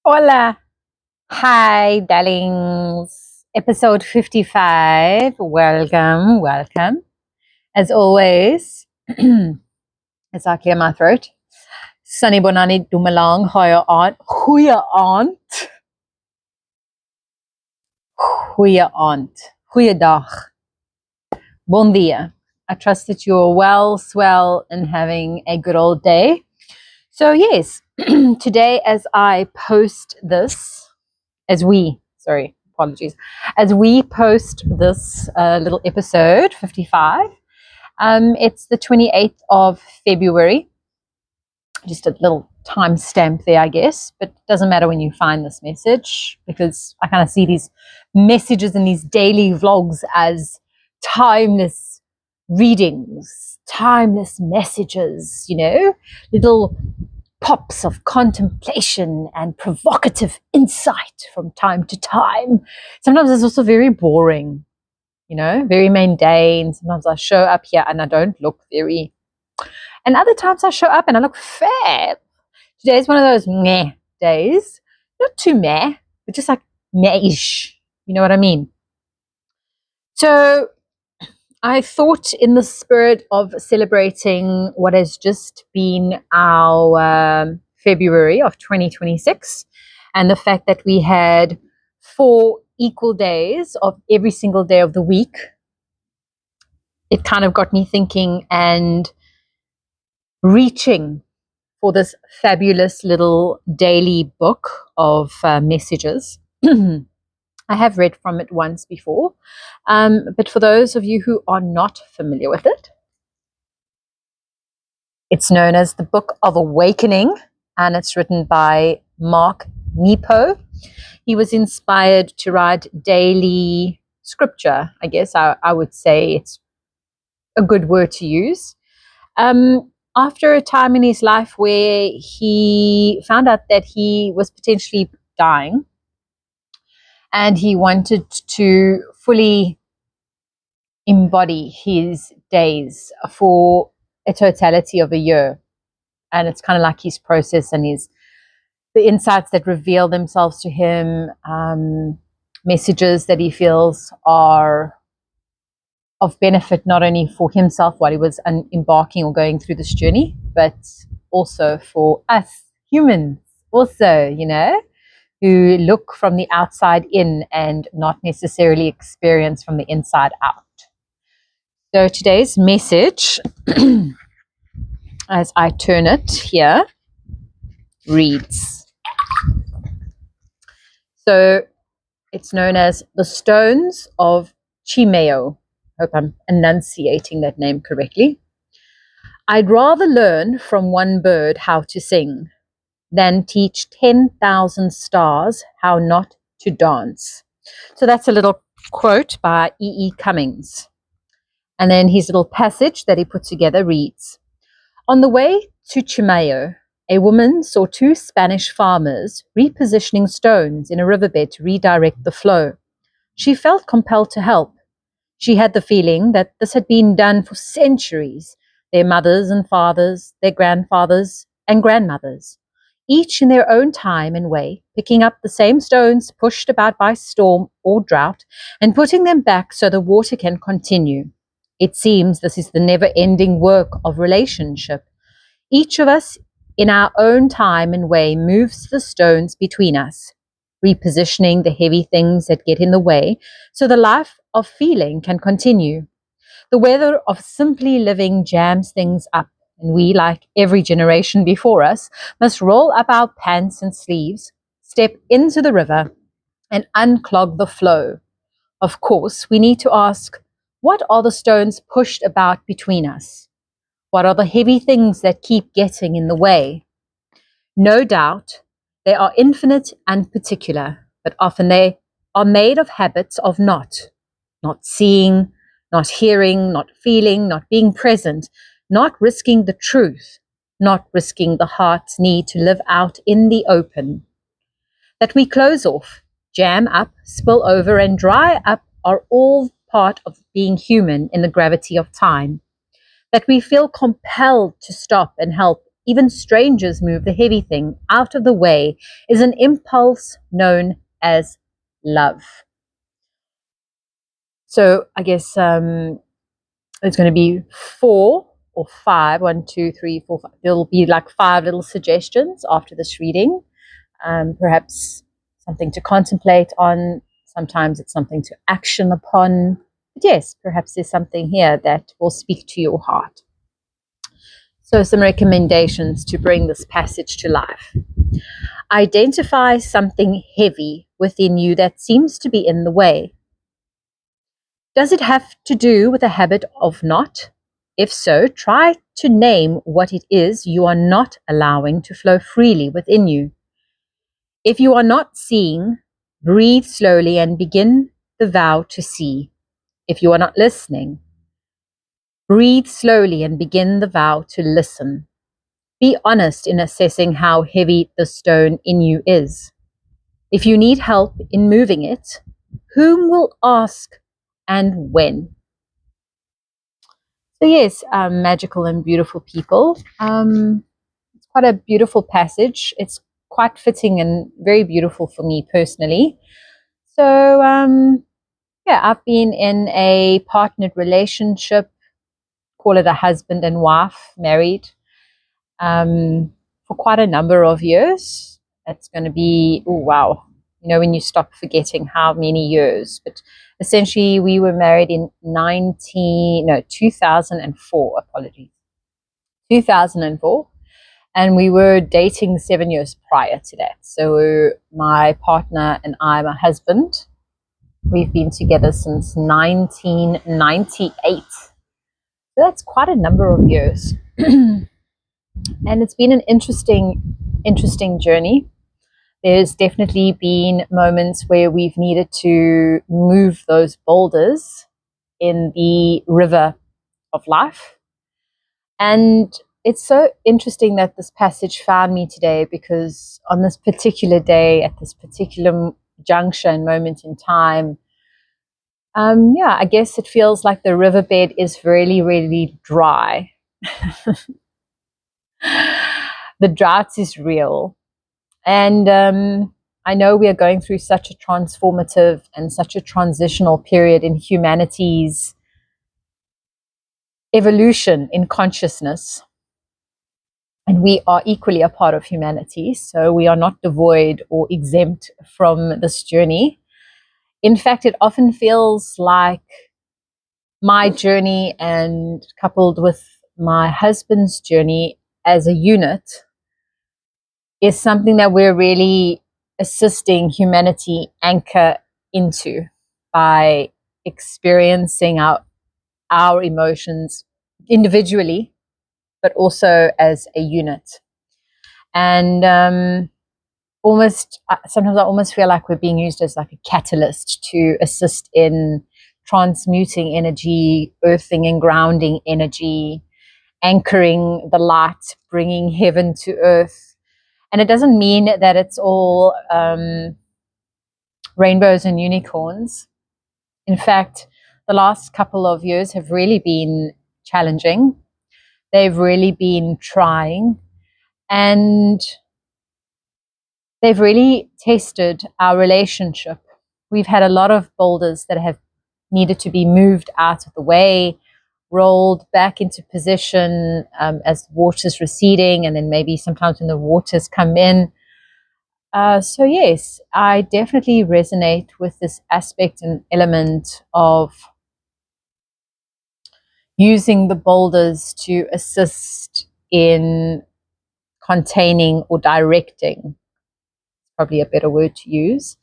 Hola. Hi, darlings. Episode 55. Welcome, welcome. As always, as I clear my throat, Sunny Bonani Dumalang, Hoya Aunt, Huya Aunt, Huya Aunt, Huya Dag, Bon dia. I trust that you're well, swell, and having a good old day. So, yes, today as I post this, as we post this little episode 55, it's the 28th of February. Just a little timestamp there, I guess, but it doesn't matter when you find this message, because I kind of see these messages in these daily vlogs as timeless readings, timeless messages, little pops of contemplation and provocative insight from time to time. Sometimes it's also very boring, very mundane. Sometimes I show up here and I don't look very, and other times I show up and I look fab. Today is one of those meh days. Not too meh, but just like meh-ish. You know what I mean? So I thought, in the spirit of celebrating what has just been our February of 2026, and the fact that we had 4 equal days of every single day of the week, it kind of got me thinking and reaching for this fabulous little daily book of messages. I have read from it once before, but for those of you who are not familiar with it, it's known as the Book of Awakening, and it's written by Mark Nepo. He was inspired to write daily scripture. I guess I would say it's a good word to use. After a time in his life where he found out that he was potentially dying, and he wanted to fully embody his days for a totality of a year. And it's kind of like his process and the insights that reveal themselves to him, messages that he feels are of benefit not only for himself while he was embarking or going through this journey, but also for us humans also, who look from the outside in and not necessarily experience from the inside out. So today's message, as I turn it here, reads. So it's known as the Stones of Chimayo. Hope I'm enunciating that name correctly. I'd rather learn from one bird how to sing than teach 10,000 stars how not to dance. So that's a little quote by E. Cummings. And then his little passage that he put together reads, on the way to Chimayo, a woman saw 2 Spanish farmers repositioning stones in a riverbed to redirect the flow. She felt compelled to help. She had the feeling that this had been done for centuries, their mothers and fathers, their grandfathers and grandmothers, each in their own time and way, picking up the same stones pushed about by storm or drought and putting them back so the water can continue. It seems this is the never-ending work of relationship. Each of us, in our own time and way, moves the stones between us, repositioning the heavy things that get in the way so the life of feeling can continue. The weather of simply living jams things up, and we, like every generation before us, must roll up our pants and sleeves, step into the river, and unclog the flow. Of course, we need to ask, what are the stones pushed about between us? What are the heavy things that keep getting in the way? No doubt, they are infinite and particular, but often they are made of habits of not seeing, not hearing, not feeling, not being present, not risking the truth, not risking the heart's need to live out in the open. That we close off, jam up, spill over, and dry up are all part of being human in the gravity of time. That we feel compelled to stop and help even strangers move the heavy thing out of the way, is an impulse known as love. So I guess it's going to be 4 or 5, 1, 2, 3, 4, 5. There'll be like 5 little suggestions after this reading. Perhaps something to contemplate on. Sometimes it's something to action upon. But yes, perhaps there's something here that will speak to your heart. So some recommendations to bring this passage to life. Identify something heavy within you that seems to be in the way. Does it have to do with a habit of not? If so, try to name what it is you are not allowing to flow freely within you. If you are not seeing, breathe slowly and begin the vow to see. If you are not listening, breathe slowly and begin the vow to listen. Be honest in assessing how heavy the stone in you is. If you need help in moving it, whom will ask and when? So yes, magical and beautiful people. It's quite a beautiful passage. It's quite fitting and very beautiful for me personally. So yeah, I've been in a partnered relationship, call it a husband and wife, married, for quite a number of years. It's going to be, oh wow, when you stop forgetting how many years. But essentially, we were married in 2004, apologies, 2004. And we were dating 7 years prior to that. So my partner and I, my husband, we've been together since 1998. So that's quite a number of years. And it's been an interesting journey. There's definitely been moments where we've needed to move those boulders in the river of life. And it's so interesting that this passage found me today, because on this particular day, at this particular juncture and moment in time, yeah, I guess it feels like the riverbed is really, really dry. The drought is real. And I know we are going through such a transformative and such a transitional period in humanity's evolution in consciousness. And we are equally a part of humanity, so we are not devoid or exempt from this journey. In fact, it often feels like my journey, and coupled with my husband's journey as a unit, is something that we're really assisting humanity anchor into by experiencing our emotions individually, but also as a unit. And sometimes I almost feel like we're being used as like a catalyst to assist in transmuting energy, earthing and grounding energy, anchoring the light, bringing heaven to earth. And it doesn't mean that it's all rainbows and unicorns. In fact, the last couple of years have really been challenging. They've really been trying, and they've really tested our relationship. We've had a lot of boulders that have needed to be moved out of the way, rolled back into position as the water's receding, and then maybe sometimes when the waters come in. So yes, I definitely resonate with this aspect and element of using the boulders to assist in containing or directing, probably a better word to use,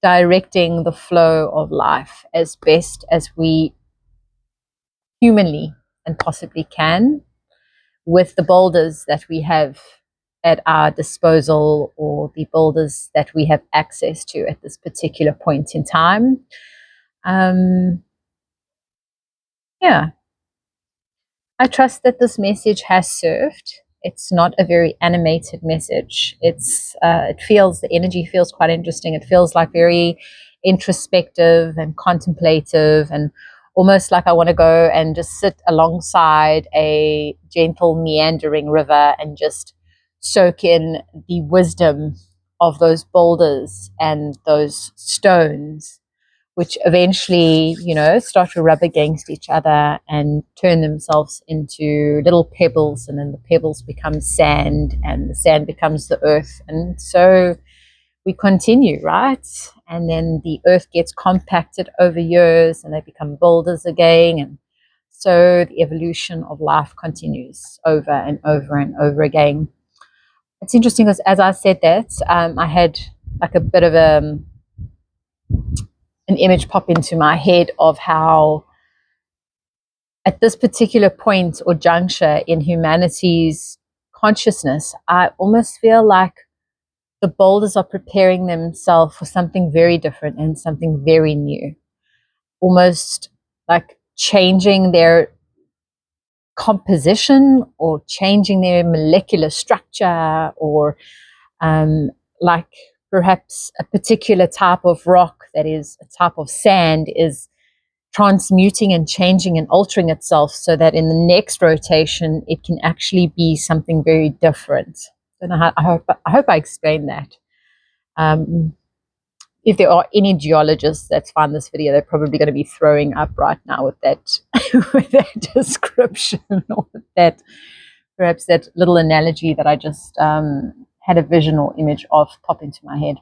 directing the flow of life as best as we humanly and possibly can, with the boulders that we have at our disposal, or the boulders that we have access to at this particular point in time. Yeah, I trust that this message has served. It's not a very animated message. The energy feels quite interesting. It feels like very introspective and contemplative, and almost like I want to go and just sit alongside a gentle meandering river and just soak in the wisdom of those boulders and those stones, which eventually, start to rub against each other and turn themselves into little pebbles, and then the pebbles become sand, and the sand becomes the earth. And so we continue, right? And then the earth gets compacted over years and they become boulders again. And so the evolution of life continues over and over and over again. It's interesting because as I said that, I had like a bit of an image pop into my head of how at this particular point or juncture in humanity's consciousness, I almost feel like the boulders are preparing themselves for something very different and something very new, almost like changing their composition or changing their molecular structure, or like perhaps a particular type of rock that is a type of sand is transmuting and changing and altering itself so that in the next rotation it can actually be something very different. And I hope I explained that. If there are any geologists that find this video, they're probably going to be throwing up right now with that with that description, or with that, perhaps that little analogy that I just had a vision or image of pop into my head.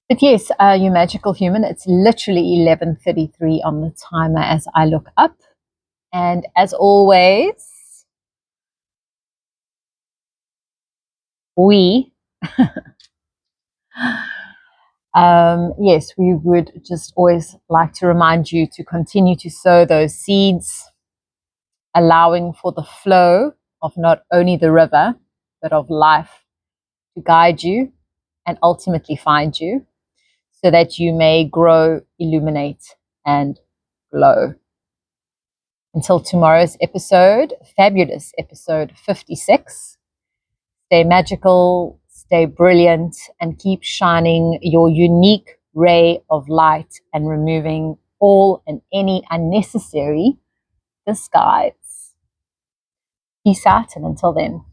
But yes, you magical human, it's literally 11:33 on the timer as I look up. And as always, yes, we would just always like to remind you to continue to sow those seeds, allowing for the flow of not only the river, but of life to guide you and ultimately find you, so that you may grow, illuminate, and glow. Until tomorrow's episode, fabulous episode 56. Stay magical, stay brilliant, and keep shining your unique ray of light and removing all and any unnecessary disguise. Peace out, and until then.